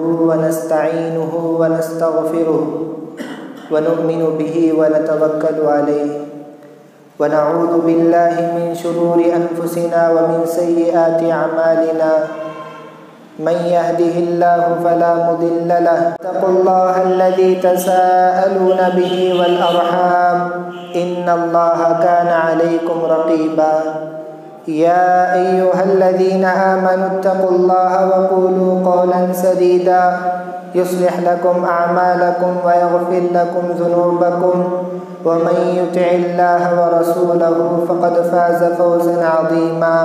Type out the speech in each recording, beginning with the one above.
ونستعينه ونستغفره ونؤمن به ونتوكل عليه ونعوذ بالله من شرور أنفسنا ومن سيئات أعمالنا من يهده الله فلا مضل له اتقوا الله الذي تساءلون به والأرحام إن الله كان عليكم رقيبا يا أيها الذين آمنوا اتقوا الله وقولوا قولا سديدا يصلح لكم أعمالكم ويغفر لكم ذنوبكم ومن يطع الله ورسوله فقد فاز فوزا عظيما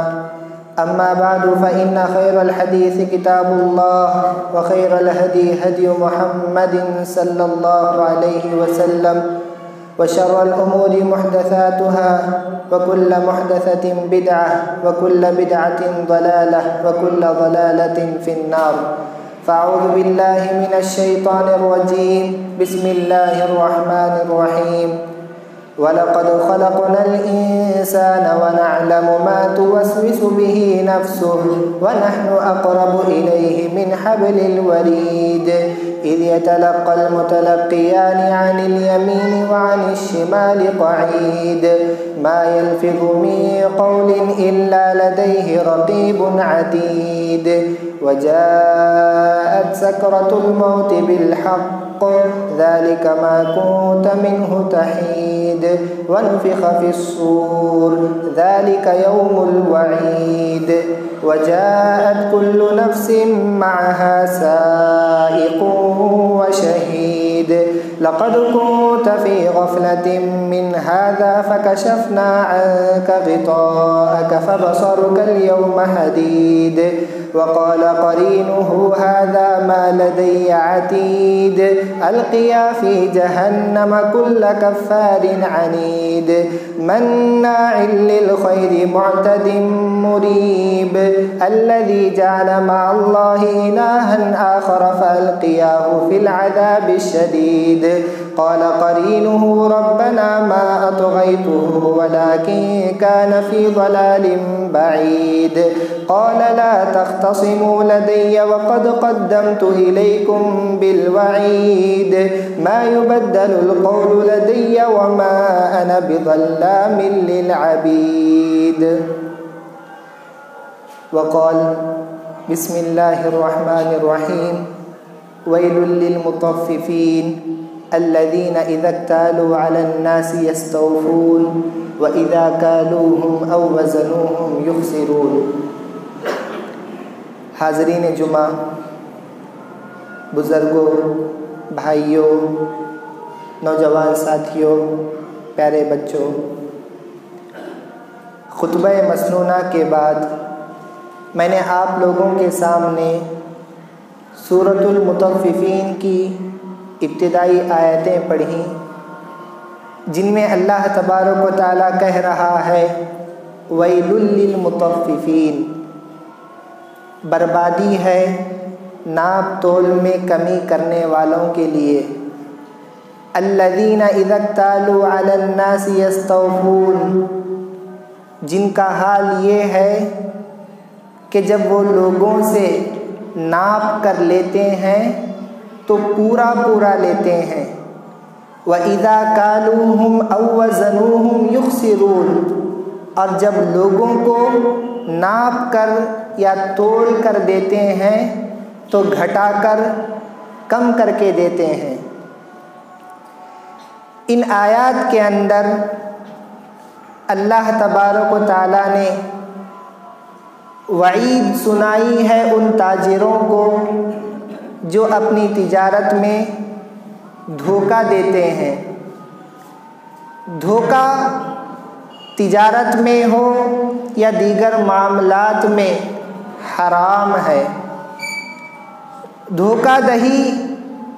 أما بعد فإن خير الحديث كتاب الله وخير الهدي هدي محمد صلى الله عليه وسلم وشر الأمور محدثاتها وكل محدثة بدعة وكل بدعة ضلالة وكل ضلالة في النار فأعوذ بالله من الشيطان الرجيم بسم الله الرحمن الرحيم وَلَقَدْ خَلَقْنَا الْإِنسَانَ وَنَعْلَمُ مَا تُوَسْوِسُ بِهِ نَفْسُهُ وَنَحْنُ أَقْرَبُ إِلَيْهِ مِنْ حَبْلِ الْوَرِيدِ إِذْ يَتَلَقَّى الْمُتَلَقِّيَانِ عَنِ الْيَمِينِ وَعَنِ الشِّمَالِ قَعِيدٌ مَا يَلْفِظُ مِنْ قَوْلٍ إِلَّا لَدَيْهِ رَقِيبٌ عَتِيدٌ وَجَاءَتْ سَكْرَةُ الْمَوْتِ بِالْحَقِّ ذَلِكَ مَا كُنْتَ مِنْهُ تَحِيدُ وَنُفِخَ فِي الصُّورِ ذَلِكَ يَوْمُ الْوَعِيدِ وَجَاءَتْ كُلُّ نَفْسٍ مَعَهَا سَائِقٌ وَشَهِيدٌ لَقَدْ كُنْتَ فِي غَفْلَةٍ مِّنْ هَذَا فَكَشَفْنَا عَنْكَ غِطَاءَكَ فَبَصَرُكَ الْيَوْمَ حَدِيدٌ وقال قرينه هذا ما لدي عتيد ألقيا في جهنم كل كفار عنيد مناع للخير معتد مريب الذي جعل مع الله إلها آخر فألقياه في العذاب الشديد قال قرينه ربنا ما أطغيته ولكن كان في ضلال بعيد قال لا تختصموا لدي وقد قدمت إليكم بالوعيد ما يبدل القول لدي وما أنا بظلام للعبيد وقال بسم الله الرحمن الرحيم ويل للمطففين الذين إذا اكتالوا على الناس يستوفون وإذا كالوهم أو وزنوهم يخسرون حاضرین جمعہ، بزرگوں، بھائیوں، نوجوان ساتھیوں، پیارے بچوں، خطبہ مسنونہ کے بعد میں نے آپ لوگوں کے سامنے سورۃ المطففین کی ابتدائی آیتیں پڑھیں جن میں اللہ تبارک و تعالیٰ کہہ رہا ہے وَيْلٌ لِّلْمُطَفِّفِينَ، بربادی ہے ناپ تول میں کمی کرنے والوں کے لیے، الذین اذا اکتالوا علی الناس یستوفون، جن کا حال یہ ہے کہ جب وہ لوگوں سے ناپ کر لیتے ہیں تو پورا پورا لیتے ہیں، وَإِذَا كَالُوهُمْ أَوْ وَزَنُوهُمْ يُخْسِرُونَ، اور جب لوگوں کو ناپ کر یا تول کر دیتے ہیں تو گھٹا کر کم کر کے دیتے ہیں۔ ان آیات کے اندر اللہ تبارک و تعالیٰ نے وعید سنائی ہے ان تاجروں کو جو اپنی تجارت میں دھوکہ دیتے ہیں۔ دھوکہ تجارت میں ہو یا دیگر معاملات میں حرام ہے۔ دھوکہ دہی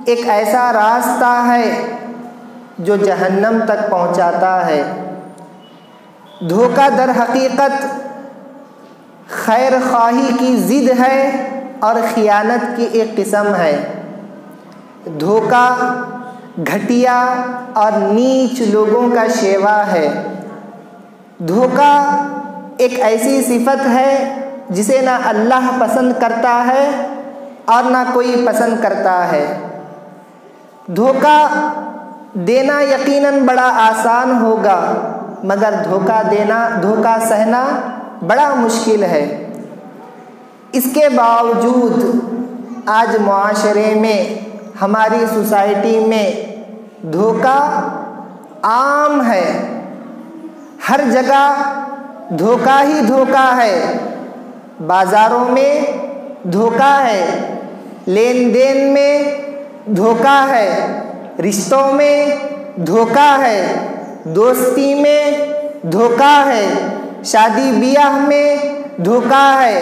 ایک ایسا راستہ ہے جو جہنم تک پہنچاتا ہے۔ دھوکہ در حقیقت خیر خواہی کی ضد ہے اور خیانت کی ایک قسم ہے۔ دھوکہ گھٹیا اور نیچ لوگوں کا شیوا ہے۔ دھوکہ ایک ایسی صفت ہے جسے نہ اللہ پسند کرتا ہے اور نہ کوئی پسند کرتا ہے۔ دھوکہ دینا یقیناً بڑا آسان ہوگا، مگر دھوکہ سہنا بڑا مشکل ہے۔ اس کے باوجود آج معاشرے میں، ہماری سوسائٹی میں دھوکہ عام ہے۔ ہر جگہ دھوکہ ہی دھوکہ ہے۔ بازاروں میں دھوکہ ہے، لین دین میں دھوکہ ہے، رشتوں میں دھوکہ ہے، دوستی میں دھوکہ ہے، شادی بیاہ میں دھوکہ ہے،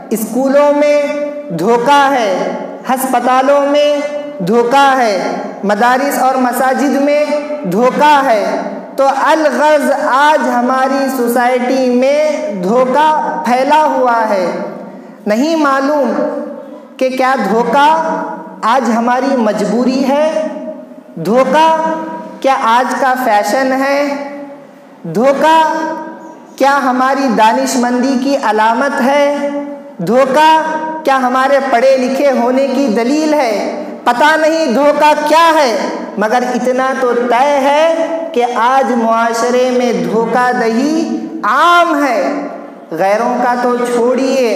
اسکولوں میں دھوکہ ہے، ہسپتالوں میں دھوکہ ہے، مدارس اور مساجد میں دھوکہ ہے۔ تو الغرض آج ہماری سوسائٹی میں دھوکہ پھیلا ہوا ہے۔ نہیں معلوم کہ کیا دھوکہ آج ہماری مجبوری ہے؟ دھوکہ کیا آج کا فیشن ہے؟ دھوکہ کیا ہماری دانش مندی کی علامت ہے؟ دھوکہ کیا ہمارے پڑھے لکھے ہونے کی دلیل ہے؟ پتہ نہیں دھوکہ کیا ہے، مگر اتنا تو طے ہے کہ آج معاشرے میں دھوکہ دہی عام ہے۔ غیروں کا تو چھوڑیے،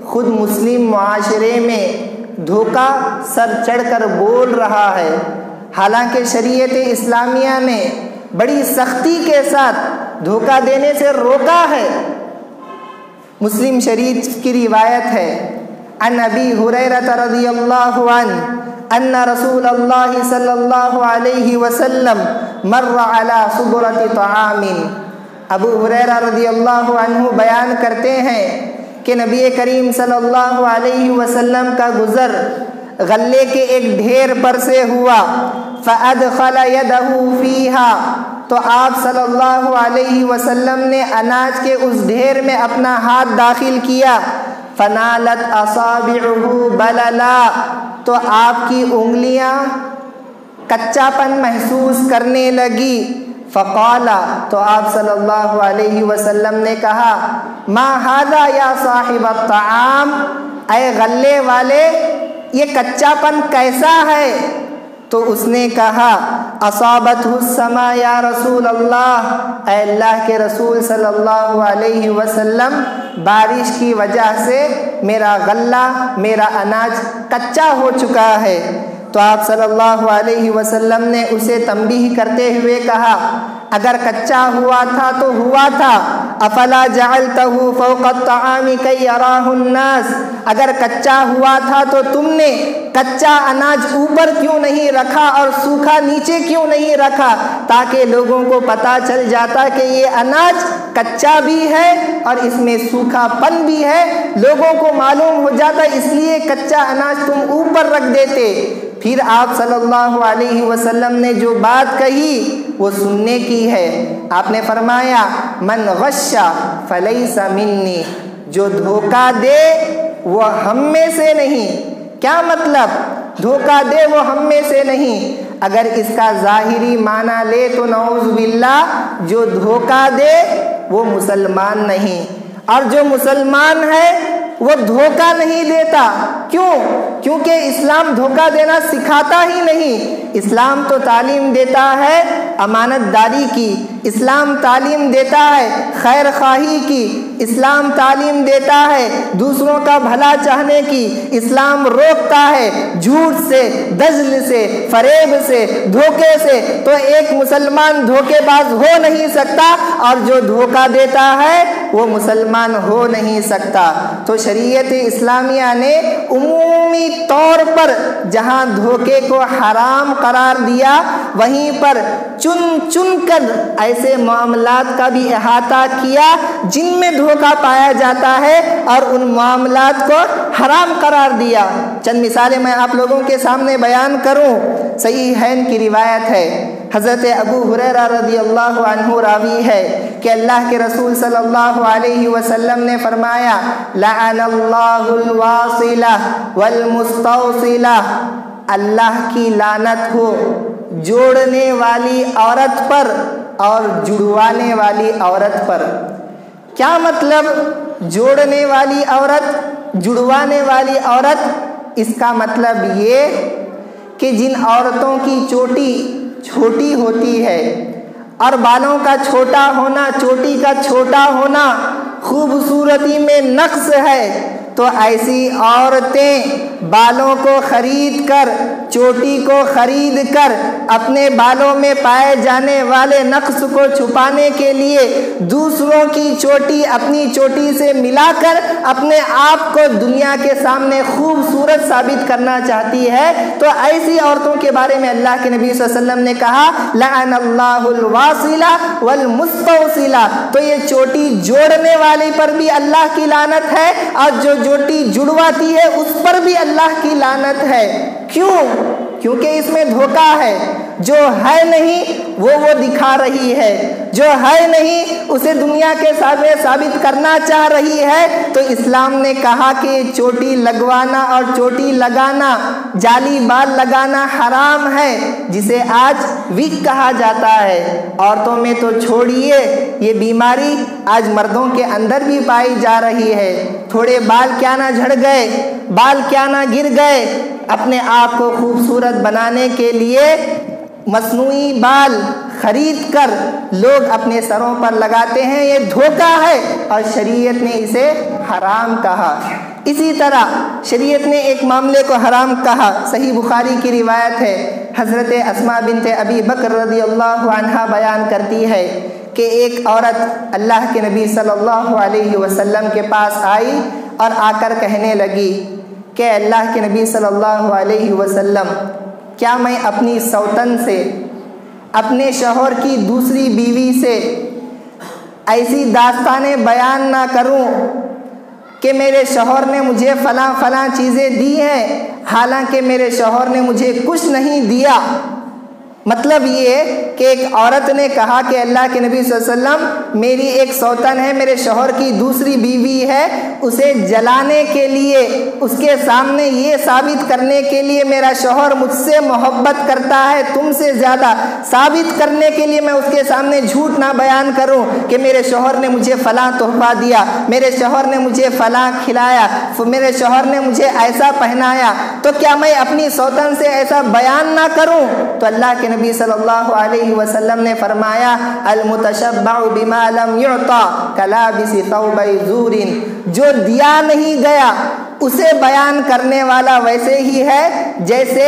خود مسلم معاشرے میں دھوکہ سر چڑھ کر بول رہا ہے۔ حالانکہ شریعت اسلامیہ نے بڑی سختی کے ساتھ دھوکہ دینے سے روکا ہے۔ مسلم شریف کی روایت ہے، عن ابی ہریرہ رضی اللہ عنہ ان رسول اللہ صلی اللہ علیہ وسلم مر علی صبرۃ طعام۔ ابو ہریرہ رضی اللہ عنہ بیان کرتے ہیں کہ نبی کریم صلی اللہ علیہ وسلم کا گزر غلے کے ایک ڈھیر پر سے ہوا، فادخل یدہ فیہا، تو آپ صلی اللہ علیہ وسلم نے اناج کے اس ڈھیر میں اپنا ہاتھ داخل کیا، فنالت اصابعہ بللا، تو آپ کی انگلیاں کچا پن محسوس کرنے لگی۔ فقال، تو آپ صلی اللہ علیہ وسلم نے کہا، ما ھذا یا صاحب الطعام، اے غلے والے یہ کچا پن کیسا ہے؟ تو اس نے کہا، اصابتہ السماء یا رسول اللہ، اے اللہ کے رسول صلی اللہ علیہ وسلم، بارش کی وجہ سے میرا غلہ، میرا اناج کچا ہو چکا ہے۔ تو آپ صلی اللہ علیہ وسلم نے اسے تنبیہ کرتے ہوئے کہا، اگر کچا ہوا تھا تو ہوا تھا، افلا جعلتہ فوق الطعام کی یراہ الناس، اگر کچا ہوا تھا تو تم نے کچا اناج اوپر کیوں نہیں رکھا اور سوکھا نیچے کیوں نہیں رکھا، تاکہ لوگوں کو پتہ چل جاتا کہ یہ اناج کچا بھی ہے اور اس میں سوکھا پن بھی ہے، لوگوں کو معلوم ہو جاتا، اس لیے کچا اناج تم اوپر رکھ دیتے۔ پھر آپ صلی اللہ علیہ وسلم نے جو بات کہی وہ سننے کی ہے۔ آپ نے فرمایا، من غش فلیس منی، جو دھوکہ دے وہ ہم میں سے نہیں۔ کیا مطلب؟ دھوکہ دے وہ ہم میں سے نہیں۔ اگر اس کا ظاہری معنی لے تو نعوذ باللہ، جو دھوکہ دے وہ مسلمان نہیں، اور جو مسلمان ہے وہ دھوکہ نہیں دیتا۔ کیوں؟ کیونکہ اسلام دھوکہ دینا سکھاتا ہی نہیں۔ اسلام تو تعلیم دیتا ہے امانت داری کی، اسلام تعلیم دیتا ہے خیر خواہی کی، اسلام تعلیم دیتا ہے دوسروں کا بھلا چاہنے کی، اسلام روکتا ہے جھوٹ سے، دجل سے، فریب سے، دھوکے سے۔ تو ایک مسلمان دھوکے باز ہو نہیں سکتا، اور جو دھوکہ دیتا ہے وہ مسلمان ہو نہیں سکتا۔ تو شریعت اسلامیہ نے عمومی طور پر جہاں دھوکے کو حرام قرار دیا، وہیں پر چن چن کر ایسے معاملات کا بھی احاطہ کیا جن میں دھوکہ پایا جاتا ہے، اور ان معاملات کو حرام قرار دیا۔ چند مثالیں میں آپ لوگوں کے سامنے بیان کروں۔ صحیحین کی روایت ہے، حضرت ابو ہریرہ رضی اللہ عنہ راوی ہے کہ اللہ کے رسول صلی اللہ علیہ وسلم نے فرمایا، لعن اللہ الواصلہ والمستوصلہ، اللہ کی لعنت ہو جوڑنے والی عورت پر اور جڑوانے والی عورت پر۔ کیا مطلب جوڑنے والی عورت، جڑوانے والی عورت؟ اس کا مطلب یہ کہ جن عورتوں کی چوٹی چھوٹی ہوتی ہے اور بالوں کا چھوٹا ہونا، چوٹی کا چھوٹا ہونا خوبصورتی میں نقص ہے، تو ایسی عورتیں بالوں کو خرید کر، چوٹی کو خرید کر اپنے بالوں میں پائے جانے والے نقص کو چھپانے کے لیے دوسروں کی چوٹی اپنی چوٹی سے ملا کر اپنے آپ کو دنیا کے سامنے خوبصورت ثابت کرنا چاہتی ہے، تو ایسی عورتوں کے بارے میں اللہ کے نبی صلی اللہ علیہ وسلم نے کہا لعن اللہ الواصلہ والمستوصلہ، تو یہ چوٹی جوڑنے والی پر بھی اللہ کی لعنت ہے اور جو چوٹی جڑواتی ہے اس پر بھی اللہ کی لعنت ہے۔ کیوں؟ کیونکہ اس میں دھوکہ ہے، جو ہے نہیں وہ دکھا رہی ہے، جو ہے نہیں اسے دنیا کے سامنے ثابت کرنا چاہ رہی ہے۔ تو اسلام نے کہا کہ چوٹی لگوانا اور چوٹی لگانا، جعلی بال لگانا حرام ہے، جسے آج وگ کہا جاتا ہے۔ عورتوں میں تو چھوڑیے، یہ بیماری آج مردوں کے اندر بھی پائی جا رہی ہے۔ تھوڑے بال کیا نہ جھڑ گئے، بال کیا نہ گر گئے، اپنے آپ کو خوبصورت بنانے کے لیے مصنوعی بال خرید کر لوگ اپنے سروں پر لگاتے ہیں، یہ دھوکہ ہے اور شریعت نے اسے حرام کہا۔ اسی طرح شریعت نے ایک معاملے کو حرام کہا، صحیح بخاری کی روایت ہے، حضرت اسماء بنت ابی بکر رضی اللہ عنہا بیان کرتی ہے کہ ایک عورت اللہ کے نبی صلی اللہ علیہ وسلم کے پاس آئی اور آ کر کہنے لگی کہ اللہ کے نبی صلی اللہ علیہ وسلم، کیا میں اپنی سوتن سے، اپنے شوہر کی دوسری بیوی سے ایسی داستانیں بیان نہ کروں کہ میرے شوہر نے مجھے فلاں فلاں چیزیں دی ہیں حالانکہ میرے شوہر نے مجھے کچھ نہیں دیا؟ مطلب یہ کہ ایک عورت نے کہا کہ اللہ کے نبی صلی اللہ علیہ وسلم، میری ایک سوتن ہے، میرے شوہر کی دوسری بیوی ہے، اسے جلانے کے لیے، اس کے سامنے یہ ثابت کرنے کے لیے میرا شوہر مجھ سے محبت کرتا ہے تم سے زیادہ، ثابت کرنے کے لیے میں اس کے سامنے جھوٹ نہ بیان کروں کہ میرے شوہر نے مجھے فلاں تحفہ دیا، میرے شوہر نے مجھے فلاں کھلایا، میرے شوہر نے مجھے ایسا پہنایا، تو کیا میں اپنی سوتن سے ایسا بیان نہ کروں؟ تو اللہ کے نبی صلی اللہ علیہ وسلم نے فرمایا المتشبع بما لم يعطى كلابس ثوب زور، جو دیا نہیں گیا اسے بیان کرنے والا ویسے ہی ہے جیسے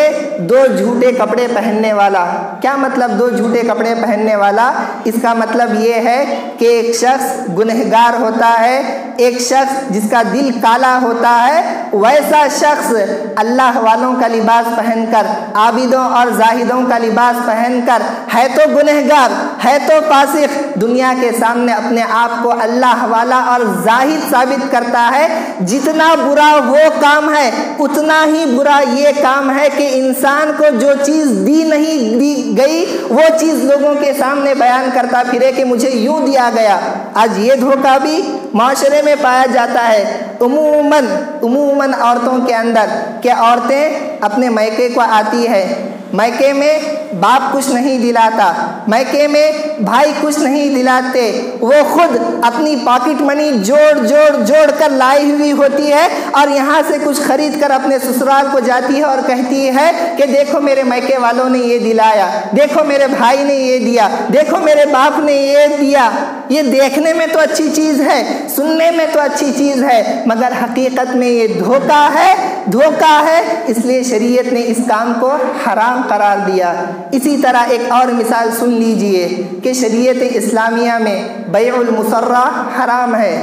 دو جھوٹے کپڑے پہننے والا۔ کیا مطلب دو جھوٹے کپڑے پہننے والا؟ اس کا مطلب یہ ہے کہ ایک شخص گنہگار ہوتا ہے، ایک شخص جس کا دل کالا ہوتا ہے، ویسا شخص اللہ والوں کا لباس پہن کر، عابدوں اور زاہدوں کا لباس پہن کر، ہے تو گنہگار، ہے تو فاسق، دنیا کے سامنے اپنے آپ کو اللہ والا اور زاہد ثابت کرتا ہے۔ جتنا برا وہ کام ہے اتنا ہی برا یہ کام ہے کہ انسان کو جو چیز دی نہیں دی گئی وہ چیز لوگوں کے سامنے بیان کرتا پھرے کہ مجھے یوں دیا گیا۔ آج یہ دھوکہ بھی معاشرے میں پایا جاتا ہے، عموماً عورتوں کے اندر، کہ عورتیں اپنے میکے کو آتی ہے، میکے میں باپ کچھ نہیں دلاتا، میکے میں بھائی کچھ نہیں دلاتے، وہ خود اپنی پاکٹ منی جوڑ کر لائی ہوئی ہوتی ہے اور یہاں سے کچھ خرید کر اپنے سسرال کو جاتی ہے اور کہتی ہے کہ دیکھو میرے میکے والوں نے یہ دلایا، دیکھو میرے بھائی نے یہ دیا، دیکھو میرے باپ نے یہ دیا۔ یہ دیکھنے میں تو اچھی چیز ہے، سننے میں تو اچھی چیز ہے، مگر حقیقت میں یہ دھوکہ ہے، اس لیے شریعت نے اس کام کو حرام قرار دیا۔ اسی طرح ایک اور مثال سن لیجئے کہ شریعت اسلامیہ میں بیع المسرہ حرام ہے۔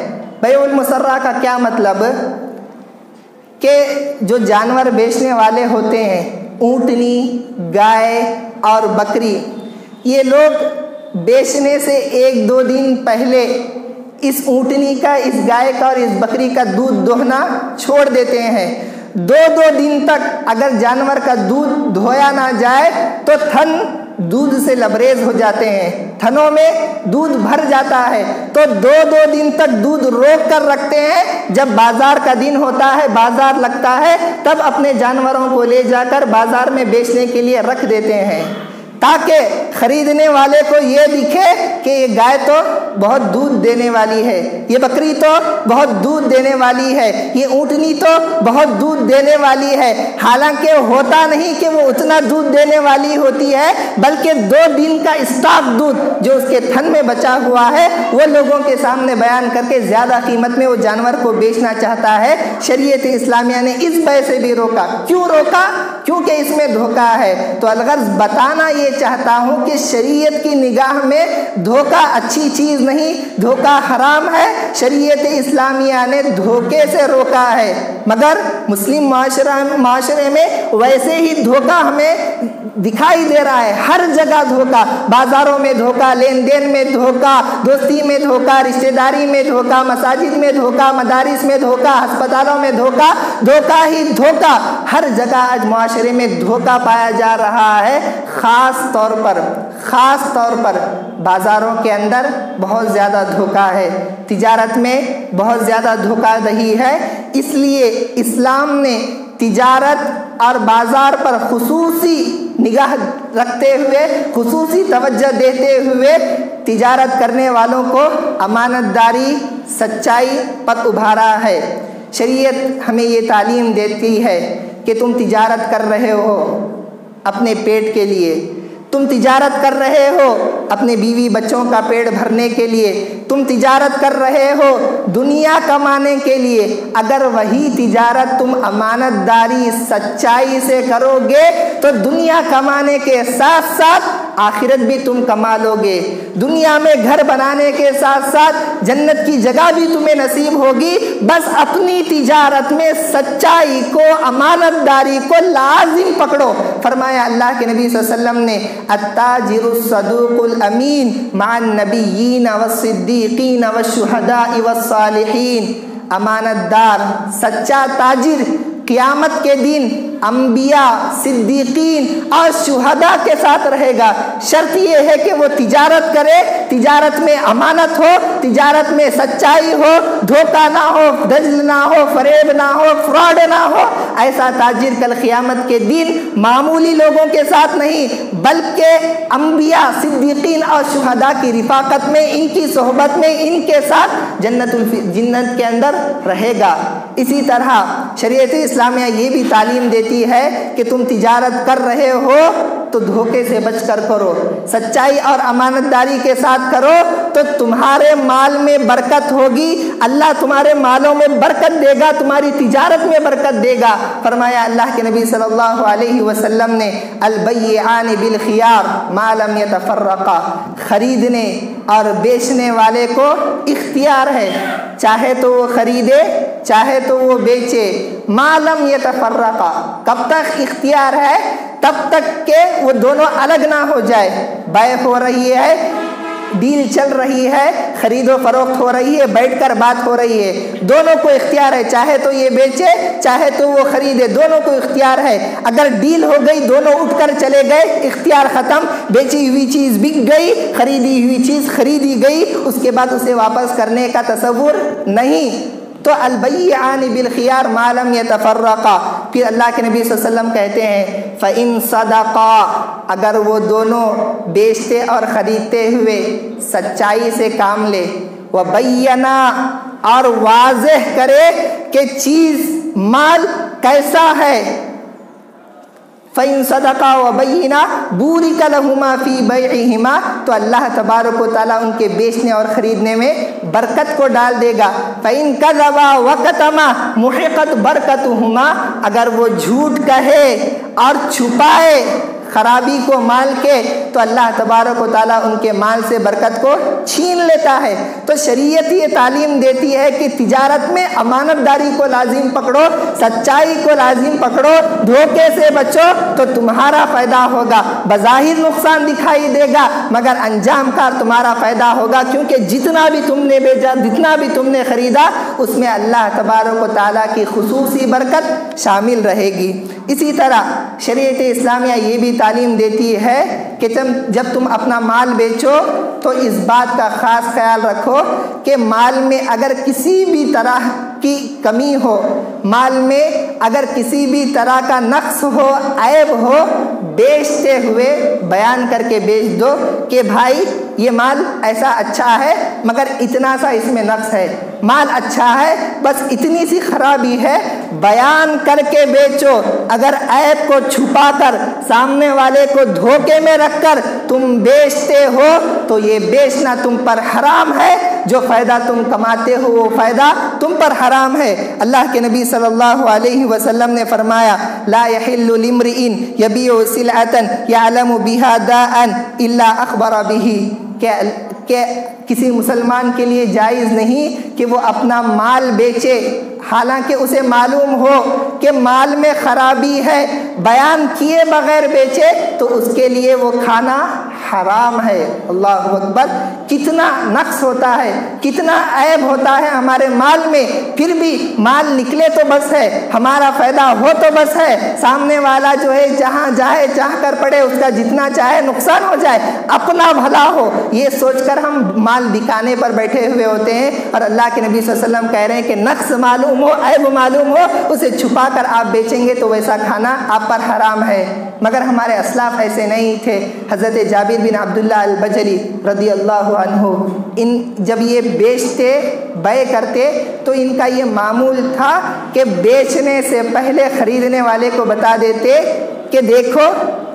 بیع المسرہ کا کیا مطلب؟ کہ جو جانور بیچنے والے ہوتے ہیں، اونٹنی، گائے اور بکری، یہ لوگ بیچنے سے 1-2 دن پہلے اس اونٹنی کا، اس گائے کا اور اس بکری کا دودھ دوہنا چھوڑ دیتے ہیں۔ 2 دن تک اگر جانور کا دودھ دھویا نہ جائے تو تھن دودھ سے لبریز ہو جاتے ہیں، تھنوں میں دودھ بھر جاتا ہے، تو 2 دن تک دودھ روک کر رکھتے ہیں۔ جب بازار کا دن ہوتا ہے، بازار لگتا ہے، تب اپنے جانوروں کو لے جا کر بازار میں بیچنے کے لیے رکھ دیتے ہیں، تاکہ خریدنے والے کو یہ دکھے کہ یہ گائے تو بہت دودھ دینے والی ہے، یہ بکری تو بہت دودھ دینے والی ہے، یہ اونٹنی تو بہت دودھ دینے والی ہے، حالانکہ ہوتا نہیں کہ وہ اتنا دودھ دینے والی ہوتی ہے، بلکہ 2 دن کا اسٹاک دودھ جو اس کے تھن میں بچا ہوا ہے وہ لوگوں کے سامنے بیان کر کے زیادہ قیمت میں وہ جانور کو بیچنا چاہتا ہے۔ شریعت اسلامیہ نے اس بے سے بھی روکا۔ کیوں روکا؟ کیونکہ اس میں دھوکہ ہے۔ تو الغرض بتانا یہ چاہتا ہوں کہ شریعت کی نگاہ میں دھوکہ اچھی چیز نہیں، دھوکہ حرام ہے۔ شریعت اسلامیہ نے دھوکے سے روکا ہے، مگر مسلم معاشرے میں ویسے ہی دھوکہ ہمیں دکھائی دے رہا ہے، ہر جگہ دھوکہ، بازاروں میں دھوکہ، لین دین میں دھوکہ، دوستی میں دھوکہ، رشتہ داری میں دھوکہ، مساجد میں دھوکہ، مدارس میں دھوکہ، ہسپتالوں میں دھوکہ، دھوکہ ہی دھوکہ، ہر جگہ آج معاشرے میں دھوکہ پایا جا رہا ہے۔ خاص طور پر بازاروں کے اندر بہت زیادہ دھوکہ ہے، تجارت میں بہت زیادہ دھوکہ دہی ہے۔ اس لیے اسلام نے تجارت اور بازار پر خصوصی نگاہ رکھتے ہوئے، خصوصی توجہ دیتے ہوئے تجارت کرنے والوں کو امانت داری، سچائی پر ابھارا ہے۔ شریعت ہمیں یہ تعلیم دیتی ہے کہ تم تجارت کر رہے ہو اپنے پیٹ کے لیے، تم تجارت کر رہے ہو اپنے بیوی بچوں کا پیٹ بھرنے کے لیے، تم تجارت کر رہے ہو دنیا کمانے کے لیے۔ اگر وہی تجارت تم امانت داری، سچائی سے کرو گے تو دنیا کمانے کے ساتھ ساتھ آخرت بھی تم کما لو گے، دنیا میں گھر بنانے کے ساتھ ساتھ جنت کی جگہ بھی تمہیں نصیب ہوگی۔ بس اپنی تجارت میں سچائی کو، امانت داری کو لازم پکڑو۔ فرمایا اللہ کے نبی صلی اللہ علیہ وسلم نے، التاجر الصدوق الامین مع النبیین والصدیقین والشہداء والصالحین۔ امانت دار، سچا تاجر قیامت کے دن انبیاء، صدیقین اور شہداء کے ساتھ رہے گا۔ شرط یہ ہے کہ وہ تجارت کرے، تجارت میں امانت ہو، تجارت میں سچائی ہو، دھوکہ نہ ہو، دجل نہ ہو، فریب نہ ہو، فراڈ نہ ہو۔ ایسا تاجر کل قیامت کے دن معمولی لوگوں کے ساتھ نہیں بلکہ انبیاء، صدیقین اور شہداء کی رفاقت میں، ان کی صحبت میں، ان کے ساتھ جنت کے اندر رہے گا۔ اسی طرح شریعت اسلامیہ یہ بھی تعلیم دیتی ہے کہ تم تجارت کر رہے ہو تو دھوکے سے بچ کر کرو، سچائی اور امانت داری کے ساتھ کرو تو تمہارے مال میں برکت ہوگی، اللہ تمہارے مالوں میں برکت دے گا، تمہاری تجارت میں برکت دے گا۔ فرمایا اللہ کے نبی صلی اللہ علیہ وسلم نے، البیعان بالخیار ما لم یتفرقا، خریدنے اور بیچنے والے کو اختیار ہے، چاہے تو وہ خریدے چاہے تو وہ بیچے، ما لم یتفرقا، کب تک اختیار ہے؟ تب تک کہ وہ دونوں الگ نہ ہو جائے۔ بیع ہو رہی ہے، ڈیل چل رہی ہے، خرید و فروخت ہو رہی ہے، بیٹھ کر بات ہو رہی ہے، دونوں کو اختیار ہے، چاہے تو یہ بیچے چاہے تو وہ خریدے، دونوں کو اختیار ہے۔ اگر ڈیل ہو گئی، دونوں اٹھ کر چلے گئے، اختیار ختم، بیچی ہوئی چیز بک گئی، خریدی ہوئی چیز خریدی گئی، اس کے بعد اسے واپس کرنے کا تصور نہیں۔ تو البیعان بالخیار ما لم یتفرقا۔ پھر اللہ کے نبی صلی اللہ علیہ وسلم کہتے ہیں، فَإِن صَدَقَا، اگر وہ دونوں بیچتے اور خریدتے ہوئے سچائی سے کام لے، وَبَيَّنَا، اور واضح کرے کہ چیز مال کیسا ہے، فَإِن صَدَقَا وَبَيَّنَا بُورِكَ لَهُمَا فِي بَيْعِهِمَا، تو اللہ تبارک و تعالیٰ ان کے بیچنے اور خریدنے میں برکت کو ڈال دے گا۔ فَإِن كَذَبَا وَكَتَمَا مُحِقَتْ بَرَكَتُهُمَا، اگر وہ جھوٹ کہے اور چھپائے خرابی کو مال کے تو اللہ تبارک و تعالیٰ ان کے مال سے برکت کو چھین لیتا ہے۔ تو شریعت یہ تعلیم دیتی ہے کہ تجارت میں امانت داری کو لازم پکڑو، سچائی کو لازم پکڑو، دھوکے سے بچو تو تمہارا فائدہ ہوگا۔ بظاہر نقصان دکھائی دے گا مگر انجام کار تمہارا فائدہ ہوگا، کیونکہ جتنا بھی تم نے بیچا، جتنا بھی تم نے خریدا، اس میں اللہ تبارک و تعالیٰ کی خصوصی برکت شامل رہے گی۔ اسی طرح شریعت اسلامیہ یہ بھی تعلیم دیتی ہے کہ جب تم اپنا مال بیچو تو اس بات کا خاص خیال رکھو کہ مال میں اگر کسی بھی طرح کی کمی ہو، مال میں اگر کسی بھی طرح کا نقص ہو، عیب ہو، بیچتے ہوئے بیان کر کے بیچ دو کہ بھائی یہ مال ایسا اچھا ہے مگر اتنا سا اس میں نقص ہے، مال اچھا ہے بس اتنی سی خرابی ہے، بیان کر کے بیچو۔ اگر عیب کو چھپا کر سامنے والے کو دھوکے میں رکھ کر تم بیچتے ہو تو یہ بیچنا تم پر حرام ہے، جو فائدہ تم کماتے ہو وہ فائدہ تم پر حرام ہے۔ اللہ کے نبی صلی اللہ علیہ وسلم نے فرمایا لا يحل لامرئ يبيع سلعة يعلم بها داء الا اخبر به، کہ کسی مسلمان کے لیے جائز نہیں کہ وہ اپنا مال بیچے حالانکہ اسے معلوم ہو کہ مال میں خرابی ہے، بیان کیے بغیر بیچے تو اس کے لیے وہ کھانا حرام ہے۔ اللہ اکبر، کتنا نقص ہوتا ہے، کتنا عیب ہوتا ہے ہمارے مال میں، پھر بھی مال نکلے تو بس ہے، ہمارا فائدہ ہو تو بس ہے، سامنے والا جو ہے جہاں جائے چاہ کر پڑے، اس کا جتنا چاہے نقصان ہو جائے، اپنا بھلا ہو، یہ سوچ کر ہم مال بکانے پر بیٹھے ہوئے ہوتے ہیں۔ اور اللہ کے نبی صلی اللہ علیہ وسلم کہہ رہے ہیں کہ نقص معلوم ہو، عیب معلوم ہو، اسے چھپا کر آپ بیچیں گے تو ویسا کھانا آپ پر حرام ہے۔ مگر ہمارے اسلاف ایسے نہیں تھے۔ حضرت جابر بن عبداللہ البجلی رضی اللہ عنہ جب یہ بیچتے بے کرتے تو ان کا یہ معمول تھا کہ بیچنے سے پہلے خریدنے والے کو بتا دیتے کہ دیکھو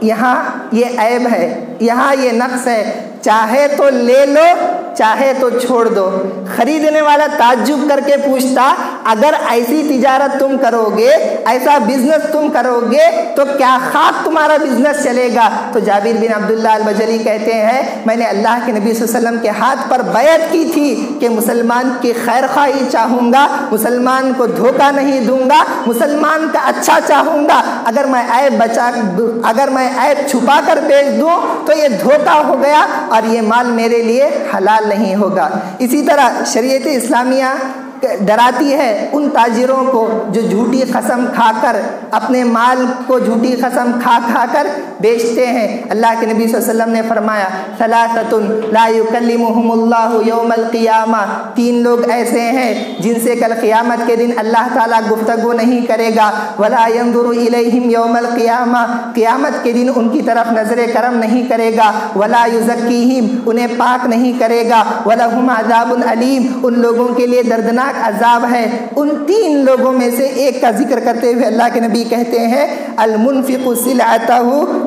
یہاں یہ عیب ہے، یہاں یہ نقص ہے، چاہے تو لے لو چاہے تو چھوڑ دو۔ خریدنے والا تعجب کر کے پوچھتا اگر ایسی تجارت تم کرو گے، ایسا بزنس تم کرو گے تو کیا خاک تمہارا بزنس چلے گا؟ تو جابر بن عبداللہ البجلی کہتے ہیں میں نے اللہ کے نبی صلی اللہ علیہ وسلم کے ہاتھ پر بیعت کی تھی کہ مسلمان کی خیر خواہی چاہوں گا، مسلمان کو دھوکہ نہیں دوں گا، مسلمان کا اچھا چاہوں گا، اگر میں عیب چھپا کر بیچ دوں تو یہ دھوکہ ہو گیا اور یہ مال میرے لیے حلال نہیں ہوگا۔ اسی طرح شریعت اسلامیہ ڈراتی ہے ان تاجروں کو جو جھوٹی قسم کھا کر اپنے مال کو جھوٹی قسم کھا کر بیچتے ہیں۔ اللہ کے نبی صلی اللہ علیہ وسلم نے فرمایا ثلاثۃ لا یکلمہم اللہ یوم القیامہ، تین لوگ ایسے ہیں جن سے کل قیامت کے دن اللہ تعالیٰ گفتگو نہیں کرے گا، ولا ینظر الیہم یوم القیامہ، قیامت کے دن ان کی طرف نظر کرم نہیں کرے گا، ولا یزکیہم، انہیں پاک نہیں کرے گا، ولہم عذاب علیم، ان لوگوں کے لیے دردناک عذاب ہے۔ ان تین لوگوں میں سے ایک کا ذکر کرتے ہوئے اللہ کے نبی کہتے ہیں المنفق سلعتہ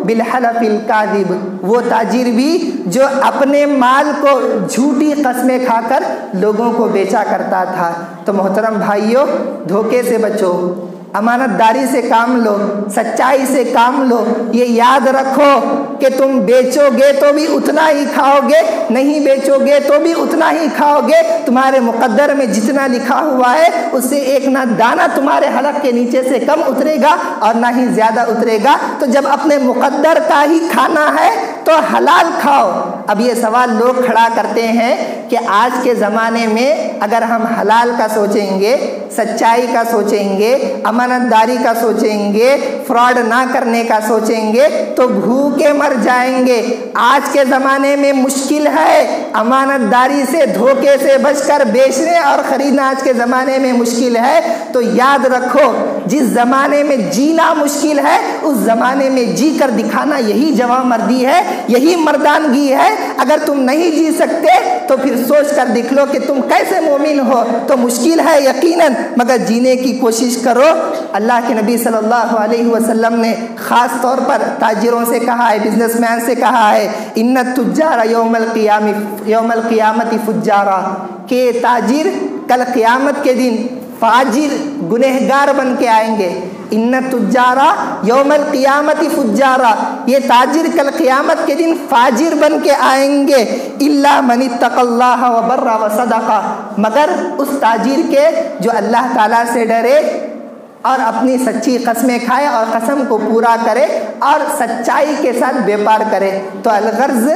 بالحلف الکاذب، وہ تاجر بھی جو اپنے مال کو جھوٹی قسمیں کھا کر لوگوں کو بیچا کرتا تھا۔ تو محترم بھائیوں، دھوکے سے بچو، امانت داری سے کام لو، سچائی سے کام لو۔ یہ یاد رکھو کہ تم بیچو گے تو بھی اتنا ہی کھاؤ گے، نہیں بیچو گے تو بھی اتنا ہی کھاؤ گے۔ تمہارے مقدر میں جتنا لکھا ہوا ہے اس سے ایک نہ دانہ تمہارے حلق کے نیچے سے کم اترے گا اور نہ ہی زیادہ اترے گا۔ تو جب اپنے مقدر کا ہی کھانا ہے تو حلال کھاؤ۔ اب یہ سوال لوگ کھڑا کرتے ہیں کہ آج کے زمانے میں اگر ہم حلال کا سوچیں گے، سچائی کا سوچیں گے، امانت داری کا سوچیں گے، فراڈ نہ کرنے کا سوچیں گے تو بھوکے مر جائیں گے۔ آج کے زمانے میں مشکل ہے، امانت داری سے دھوکے سے بچ کر بیچنے اور خریدنا آج کے زمانے میں مشکل ہے۔ تو یاد رکھو جس زمانے میں جینا مشکل ہے اس زمانے میں جی کر دکھانا یہی جواں مردی ہے، یہی مردانگی ہے۔ اگر تم نہیں جی سکتے تو پھر سوچ کر دیکھ لو کہ تم کیسے مومن ہو۔ تو مشکل ہے یقیناً، مگر جینے کی کوشش کرو۔ اللہ کے نبی صلی اللہ علیہ وسلم نے خاص طور پر تاجروں سے کہا ہے، بزنس مین سے کہا ہے ان التجار یوم القیامت فجارا، کہ تاجر کل قیامت کے دن فاجر گنہگار بن کے آئیں گے۔ ان التجار یوم القیامت فجارا، یہ تاجر کل قیامت کے دن فاجر بن کے آئیں گے۔ الا من اتقى اللہ وبر وصدق، مگر اس تاجر کے جو اللہ تعالیٰ سے ڈرے اور اپنی سچی قسمیں کھائے اور قسم کو پورا کرے اور سچائی کے ساتھ بیپار کرے۔ تو الغرض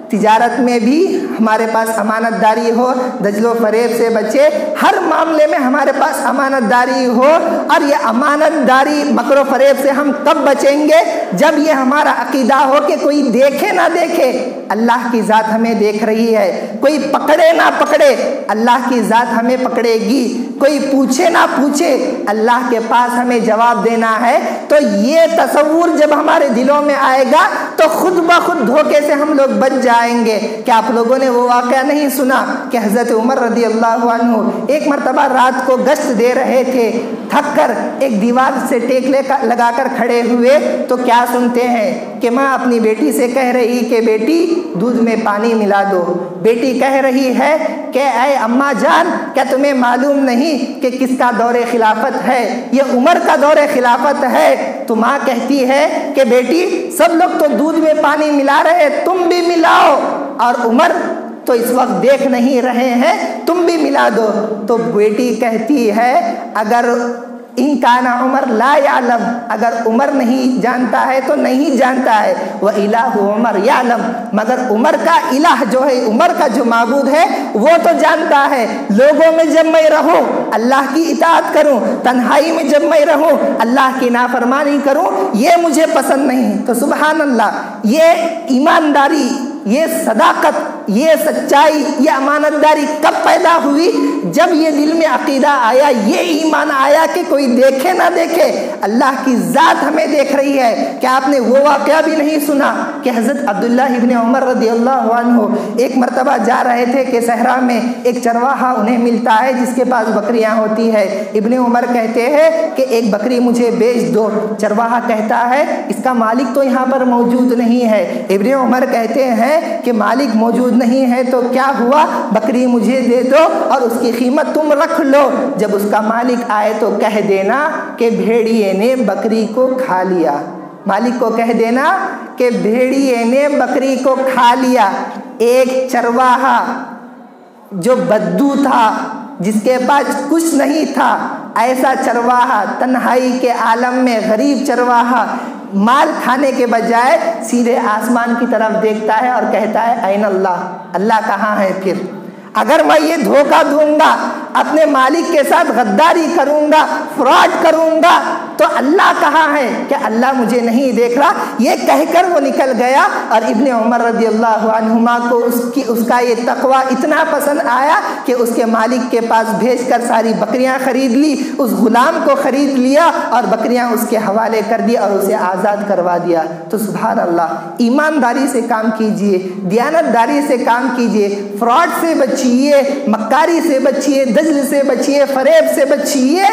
تجارت میں بھی ہمارے پاس امانت داری ہو، دجل و فریب سے بچے، ہر معاملے میں ہمارے پاس امانت داری ہو۔ اور یہ امانت داری مکر و فریب سے ہم کب بچیں گے؟ جب یہ ہمارا عقیدہ ہو کہ کوئی دیکھے نہ دیکھے اللہ کی ذات ہمیں دیکھ رہی ہے، کوئی پکڑے نہ پکڑے اللہ کی ذات ہمیں پکڑے گی، کوئی پوچھے نہ پوچھے اللہ کے پاس ہمیں جواب دینا ہے۔ تو یہ تصور جب ہمارے دلوں میں آئے گا تو خود بخود دھوکے سے ہم لوگ بچ جائیں گے۔ کیا آپ لوگوں نے وہ واقعہ نہیں سنا کہ حضرت عمر رضی اللہ عنہ ایک مرتبہ رات کو گشت دے رہے تھے، تھک کر ایک دیوار سے ٹیک لگا کر کھڑے ہوئے تو کیا سنتے ہیں کہ ماں اپنی بیٹی سے کہہ رہی کہ بیٹی دودھ میں پانی ملا دو۔ بیٹی کہہ رہی ہے کہ اے اماں جان، کیا تمہیں معلوم نہیں کہ کس کا دور خلافت ہے؟ یہ عمر کا دور خلافت ہے۔ تو ماں کہتی ہے کہ بیٹی سب لوگ تو دودھ میں پانی ملا رہے، تم بھی ملاؤ، اور عمر تو اس وقت دیکھ نہیں رہے ہیں، تم بھی ملا دو۔ تو بیٹی کہتی ہے اگر ان کان عمر لا یعلم، اگر عمر نہیں جانتا ہے تو نہیں جانتا ہے، وَإِلَٰهُ عمر یعلم، مگر عمر کا الہ جو ہے، عمر کا جو معبود ہے وہ تو جانتا ہے۔ لوگوں میں جب میں رہوں اللہ کی اطاعت کروں، تنہائی میں جب میں رہوں اللہ کی نافرمانی کروں، یہ مجھے پسند نہیں۔ تو سبحان اللہ، یہ ایمانداری، یہ صداقت، یہ سچائی، یہ امانت داری کب پیدا ہوئی؟ جب یہ دل میں عقیدہ آیا، یہ ایمان آیا کہ کوئی دیکھے نہ دیکھے اللہ کی ذات ہمیں دیکھ رہی ہے۔ کیا آپ نے وہ واقعہ بھی نہیں سنا کہ حضرت عبداللہ ابن عمر رضی اللہ عنہ ایک مرتبہ جا رہے تھے کہ صحرا میں ایک چرواہا انہیں ملتا ہے جس کے پاس بکریاں ہوتی ہے۔ ابن عمر کہتے ہیں کہ ایک بکری مجھے بیچ دو۔ چرواہا کہتا ہے اس کا مالک تو یہاں پر موجود نہیں ہے۔ ابن عمر کہتے ہیں کہ مالک موجود نہیں ہے تو کیا ہوا، بکری مجھے دے دو اور اس کی قیمت تم رکھ لو، جب اس کا مالک آئے تو کہہ دینا کہ بھیڑیے نے بکری کو کھا لیا۔ مالک کو کہہ دینا کہ بھیڑیے نے بکری کو کھا لیا۔ ایک چرواہا جو بدو تھا، جس کے پاس کچھ نہیں تھا، ایسا چرواہا تنہائی کے عالم میں غریب چرواہا مال کھانے کے بجائے سیدھے آسمان کی طرف دیکھتا ہے اور کہتا ہے این اللہ، اللہ کہاں ہے پھر؟ اگر میں یہ دھوکہ دوں گا، اپنے مالک کے ساتھ غداری کروں گا، فراڈ کروں گا، تو اللہ کہاں ہے؟ کیا اللہ مجھے نہیں دیکھ رہا؟ یہ کہہ کر وہ نکل گیا، اور ابن عمر رضی اللہ عنہما کو اس کا یہ تقوی اتنا پسند آیا کہ اس کے مالک کے پاس بھیج کر ساری بکریاں خرید لی، اس غلام کو خرید لیا اور بکریاں اس کے حوالے کر دی اور اسے آزاد کروا دیا۔ تو سبحان اللہ، ایمانداری سے کام کیجئے، دیانت داری سے کام کیجئے، فراڈ سے بچیے، مکاری سے بچیے، دجل سے بچیے، فریب سے بچیے،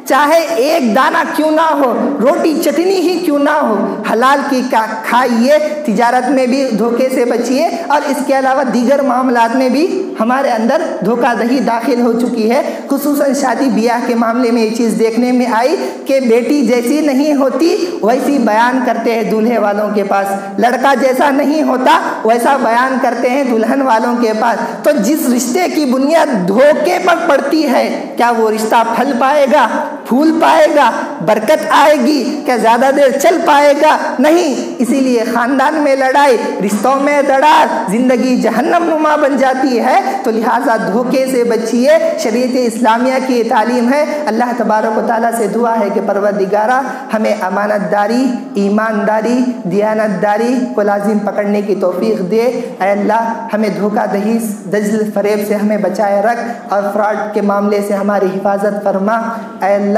چاہے ایک دانہ کیوں نہ ہو، روٹی چٹنی ہی کیوں نہ ہو، حلال کی کھائیے، تجارت میں بھی دھوکے سے بچیے، اور اس کے علاوہ دیگر معاملات میں بھی ہمارے اندر دھوکہ دہی داخل ہو چکی ہے۔ خصوصاً شادی بیاہ کے معاملے میں یہ چیز دیکھنے میں آئی کہ بیٹی جیسی نہیں ہوتی ویسی بیان کرتے ہیں دولہے والوں کے پاس، لڑکا جیسا نہیں ہوتا ویسا بیان کرتے ہیں دلہن والوں کے پاس۔ تو جس رشتے کی بنیاد دھوکے پر پڑتی ہے، کیا وہ رشتہ پھل پائے گا، پھول پائے گا، برکت آئے گی؟ کیا زیادہ دیر چل پائے گا؟ نہیں۔ اسی لیے خاندان میں لڑائی، رشتوں میں دراڑ، زندگی جہنم نما بن جاتی ہے۔ تو لہٰذا دھوکے سے بچیے، شریعت اسلامیہ کی یہ تعلیم ہے۔ اللہ تبارک و تعالیٰ سے دعا ہے کہ پروردگارہ ہمیں امانت داری، ایمانداری، دیانت داری کو لازم پکڑنے کی توفیق دے۔ اے اللہ ہمیں دھوکہ دہی، دجل، فریب سے ہمیں بچائے رکھ، اور فراڈ کے معاملے سے ہماری حفاظت فرما۔ اے اللہ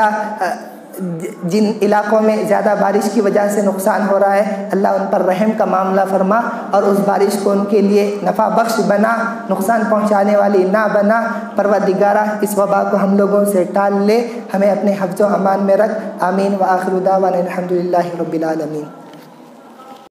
جن علاقوں میں زیادہ بارش کی وجہ سے نقصان ہو رہا ہے، اللہ ان پر رحم کا معاملہ فرما، اور اس بارش کو ان کے لیے نفع بخش بنا، نقصان پہنچانے والی نہ بنا۔ پروردگارہ اس وبا کو ہم لوگوں سے ٹال لے، ہمیں اپنے حفظ و امان میں رکھ۔ آمین۔ وآخر دعوانا الحمدللہ رب العالمین۔